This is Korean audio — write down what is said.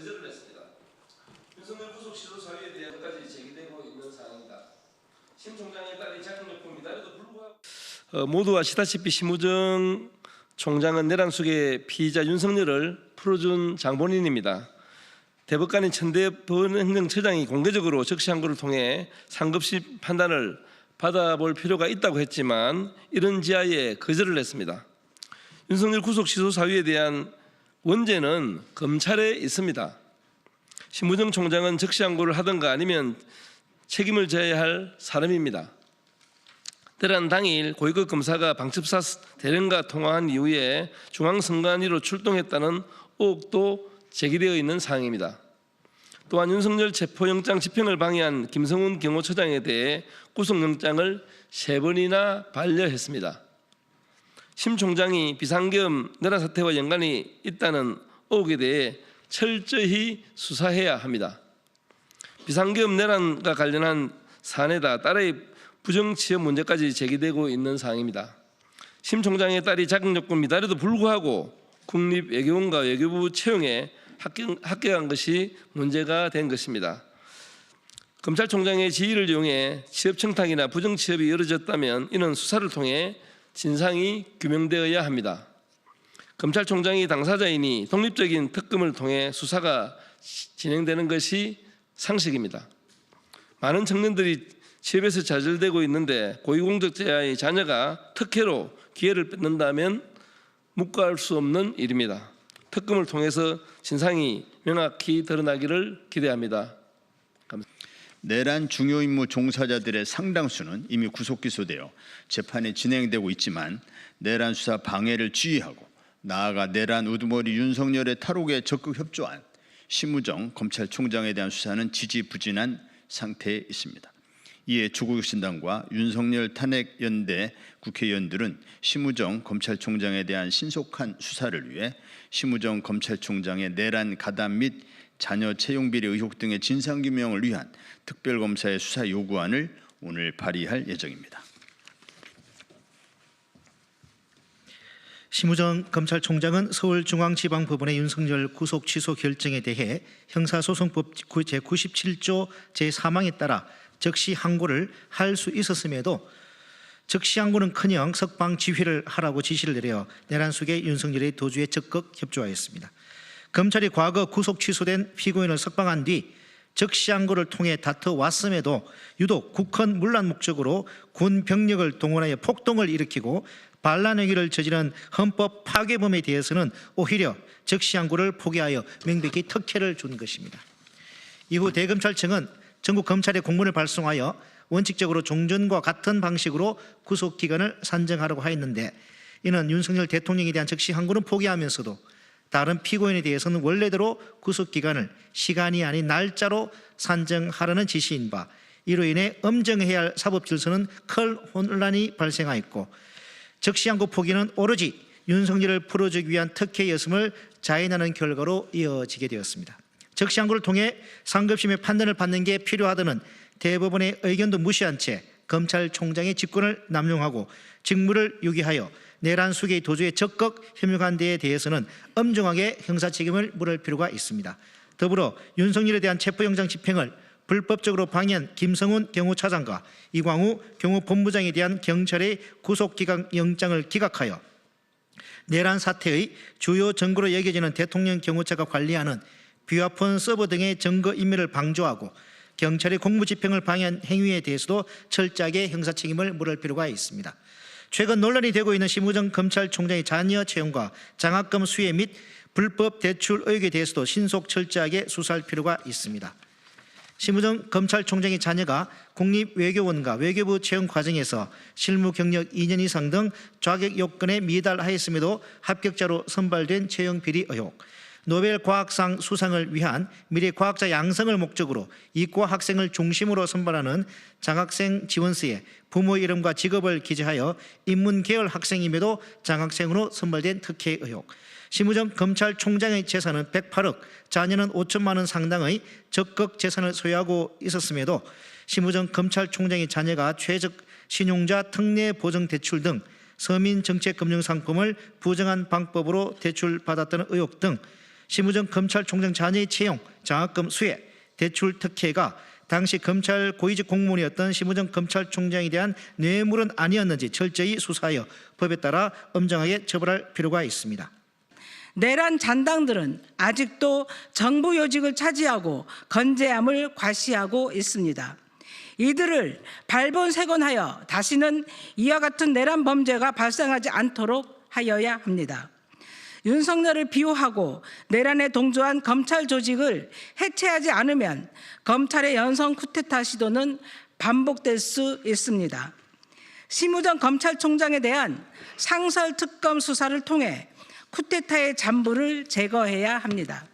거절을 했습니다. 윤석열 구속 시도 사유에 대한까지 제기되고 있는 사안입니다. 심 총장의 딸이 자격요건이다에도 불구하고 모두 아시다시피 심우정 총장은 내란숙의 피의자 윤석열을 풀어준 장본인입니다. 대법관인 천대법원행정처장이 공개적으로 적시항고를 통해 상급심 판단을 받아볼 필요가 있다고 했지만 이런 지하에 거절을 했습니다. 윤석열 구속 시소 사유에 대한 원죄는 검찰에 있습니다. 심우정 총장은 적시항고를 하든가 아니면 책임을 져야 할 사람입니다. 내란 당일 고위급 검사가 방첩사 대령과 통화한 이후에 중앙선관위로 출동했다는 의혹도 제기되어 있는 사항입니다. 또한 윤석열 체포영장 집행을 방해한 김성훈 경호처장에 대해 구속영장을 3번이나 반려했습니다. 심 총장이 비상계엄 내란 사태와 연관이 있다는 의혹에 대해 철저히 수사해야 합니다. 비상계엄 내란과 관련한 사안에다 딸의 부정취업 문제까지 제기되고 있는 사항입니다. 심 총장의 딸이 자격요건 미달에도 불구하고 국립외교원과 외교부 채용에 합격한 것이 문제가 된 것입니다. 검찰총장의 지위를 이용해 취업 청탁이나 부정취업이 이루어졌다면 이는 수사를 통해 진상이 규명되어야 합니다. 검찰총장이 당사자이니 독립적인 특검을 통해 수사가 진행되는 것이 상식입니다. 많은 청년들이 취업에서 좌절되고 있는데 고위공직자의 자녀가 특혜로 기회를 뺏는다면 묵과할 수 없는 일입니다. 특검을 통해서 진상이 명확히 드러나기를 기대합니다. 감사합니다. 내란 중요 임무 종사자들의 상당수는 이미 구속 기소되어 재판이 진행되고 있지만 내란 수사 방해를 지휘하고 나아가 내란 우두머리 윤석열의 탈옥에 적극 협조한 심우정 검찰총장에 대한 수사는 지지부진한 상태에 있습니다. 이에 조국신당과 윤석열 탄핵연대 국회의원들은 심우정 검찰총장에 대한 신속한 수사를 위해 심우정 검찰총장의 내란 가담 및 자녀 채용비리 의혹 등의 진상규명을 위한 특별검사의 수사 요구안을 오늘 발의할 예정입니다. 심우정 검찰총장은 서울중앙지방법원의 윤석열 구속 취소 결정에 대해 형사소송법 제97조 제3항에 따라 적시항고를 할 수 있었음에도 적시항고는커녕 석방 지휘를 하라고 지시를 내려 내란숙의 윤석열의 도주에 적극 협조하였습니다. 검찰이 과거 구속 취소된 피고인을 석방한 뒤 적시항고를 통해 다퉈왔음에도 유독 국헌 문란 목적으로 군 병력을 동원하여 폭동을 일으키고 반란 행위를 저지른 헌법 파괴범에 대해서는 오히려 적시항고를 포기하여 명백히 특혜를 준 것입니다. 이후 대검찰청은 전국 검찰에 공문을 발송하여 원칙적으로 종전과 같은 방식으로 구속기간을 산정하라고 하였는데 이는 윤석열 대통령에 대한 적시항고는 포기하면서도 다른 피고인에 대해서는 원래대로 구속기간을 시간이 아닌 날짜로 산정하라는 지시인 바 이로 인해 엄정해야 할 사법질서는 큰 혼란이 발생하였고 적시항고 포기는 오로지 윤석열을 풀어주기 위한 특혜였음을 자인하는 결과로 이어지게 되었습니다. 적시항고를 통해 상급심의 판단을 받는 게 필요하다는 대법원의 의견도 무시한 채 검찰총장의 직권을 남용하고 직무를 유기하여 내란 수계의 도주에 적극 협력한 데에 대해서는 엄중하게 형사책임을 물을 필요가 있습니다. 더불어 윤석열에 대한 체포영장 집행을 불법적으로 방해한 김성훈 경호차장과 이광우 경호본부장에 대한 경찰의 구속영장을 기각하여 내란 사태의 주요 증거로 여겨지는 대통령 경호처가 관리하는 비화폰 서버 등의 증거인멸을 방조하고 경찰의 공무집행을 방해한 행위에 대해서도 철저하게 형사책임을 물을 필요가 있습니다. 최근 논란이 되고 있는 심우정 검찰총장의 자녀 채용과 장학금 수혜 및 불법 대출 의혹에 대해서도 신속 철저하게 수사할 필요가 있습니다. 심우정 검찰총장의 자녀가 국립외교원과 외교부 채용 과정에서 실무 경력 2년 이상 등 자격 요건에 미달하였음에도 합격자로 선발된 채용 비리 의혹, 노벨 과학상 수상을 위한 미래 과학자 양성을 목적으로 이과 학생을 중심으로 선발하는 장학생 지원서에 부모 이름과 직업을 기재하여 인문계열 학생임에도 장학생으로 선발된 특혜 의혹, 심우정 검찰총장의 재산은 108억, 자녀는 5천만 원 상당의 적극 재산을 소유하고 있었음에도 심우정 검찰총장의 자녀가 최적 신용자 특례 보증 대출 등 서민정책금융상품을 부정한 방법으로 대출받았다는 의혹 등 심우정 검찰총장 자녀의 채용, 장학금 수혜, 대출 특혜가 당시 검찰 고위직 공무원이었던 심우정 검찰총장에 대한 뇌물은 아니었는지 철저히 수사하여 법에 따라 엄정하게 처벌할 필요가 있습니다. 내란 잔당들은 아직도 정부 요직을 차지하고 건재함을 과시하고 있습니다. 이들을 발본색원하여 다시는 이와 같은 내란 범죄가 발생하지 않도록 하여야 합니다. 윤석열을 비호하고 내란에 동조한 검찰 조직을 해체하지 않으면 검찰의 연성 쿠데타 시도는 반복될 수 있습니다. 심우정 검찰총장에 대한 상설 특검 수사를 통해 쿠데타의 잔부를 제거해야 합니다.